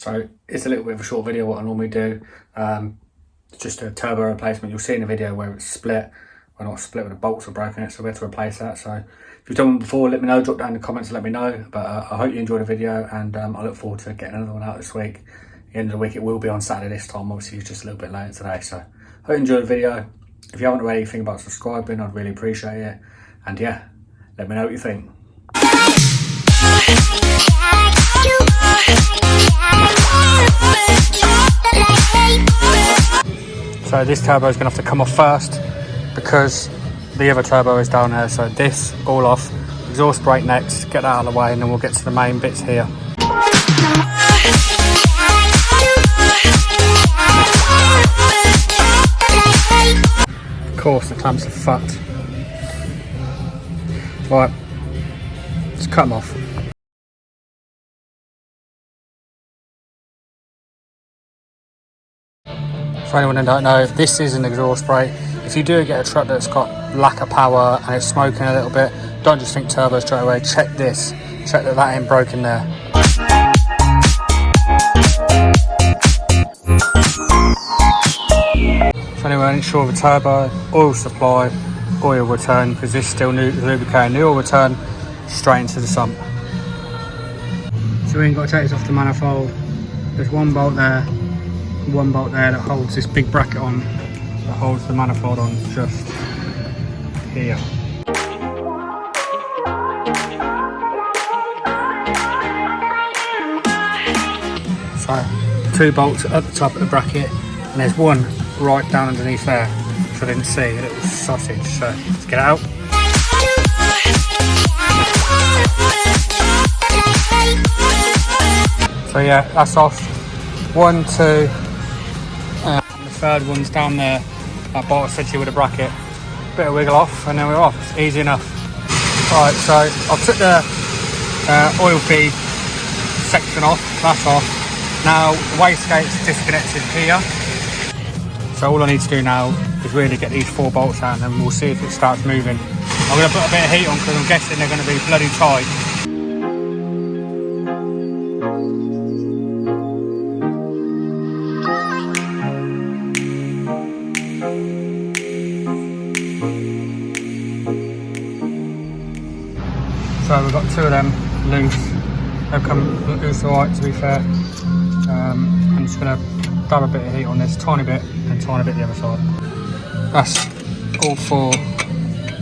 So it's a little bit of a short video what I normally do. Just a turbo replacement. You'll see in the video where it's split. Well, not split, but the bolts are broken it, so we have to replace that. So if you've done one before, let me know. Drop down in the comments and let me know. But I hope you enjoyed the video, and I look forward to getting another one out this week. At the end of the week, it will be on Saturday this time. Obviously, it's just a little bit later today. So hope you enjoyed the video. If you haven't already, think about subscribing. I'd really appreciate it. And yeah, let me know what you think. So this turbo is going to have to come off first because the other turbo is down there. So this all off, exhaust brake next, get that out of the way, and then we'll get to the main bits here. Of course the clamps are fucked. Right, let's cut them off. For anyone who don't know, if this is an exhaust brake, if you do get a truck that's got lack of power and it's smoking a little bit, don't just think turbo straight away. Check this. Check that that ain't broken there. So anyway, I ain't sure of the turbo, oil supply, oil return, because this still needs lubricating. The oil return straight into the sump. So we ain't got to take this off the manifold. There's one bolt there, one bolt there that holds this big bracket on, that holds the manifold on just here. So 2 bolts at the top of the bracket, and there's one right down underneath there, which I didn't see, a little sausage. So let's get it out. So yeah, that's off. 1, 2, and the third one's down there. That bolt essentially with a bracket. Bit of wiggle off, and then we're off. It's easy enough. Right, so I've took the oil feed section off. That's off. Now the wastegate's disconnected here. So all I need to do now is really get these 4 bolts out, and then we'll see if it starts moving. I'm going to put a bit of heat on because I'm guessing they're going to be bloody tight. So we've got 2 of them loose. They've come loose alright, to be fair. I'm just going to dab a bit of heat on this, tiny bit, and tiny bit the other side. That's all 4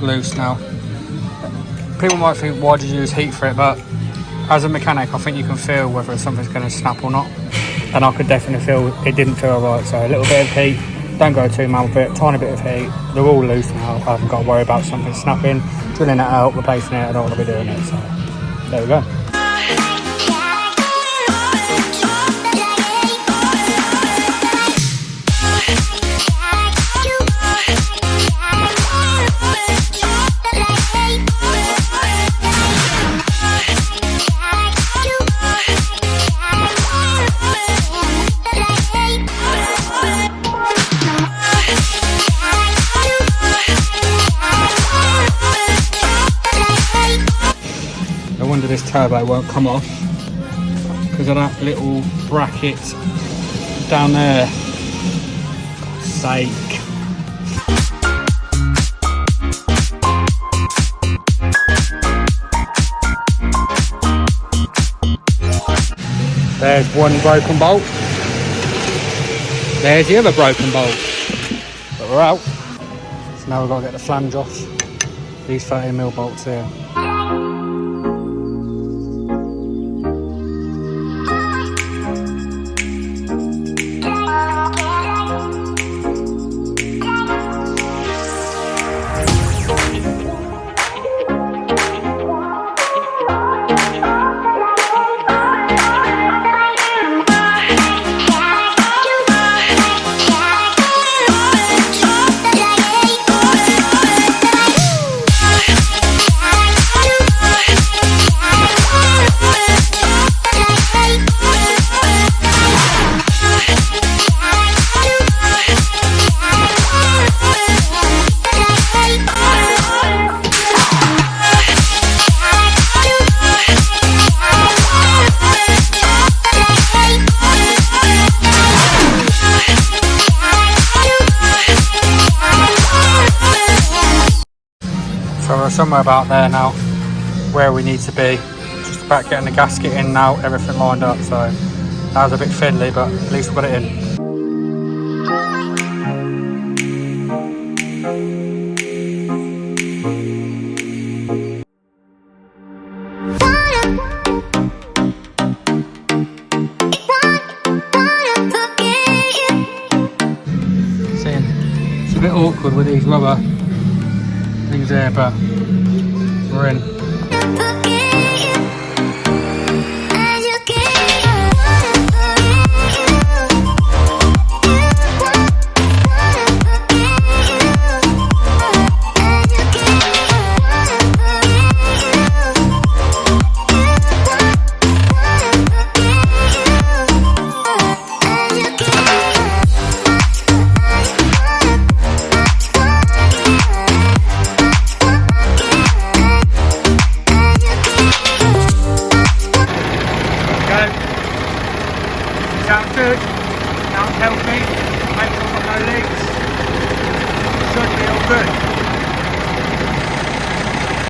loose now. People might think, why did you use heat for it? But as a mechanic, I think you can feel whether something's going to snap or not. And I could definitely feel it didn't feel right. So a little bit of heat, don't go too mad with it, tiny bit of heat. They're all loose now. I haven't got to worry about something snapping, drilling it out, replacing it. I don't want to be doing it. So there we go. This turbo won't come off because of that little bracket down there. God's sake. There's one broken bolt. There's the other broken bolt. But we're out. So now we've got to get the flange off these 30mm bolts here. somewhere about there now, where we need to be. Just about getting the gasket in now, everything lined up. So that was a bit fiddly, but at least we got it in. It's a bit awkward with these rubber things there, but we're in. Sounds good, sounds healthy.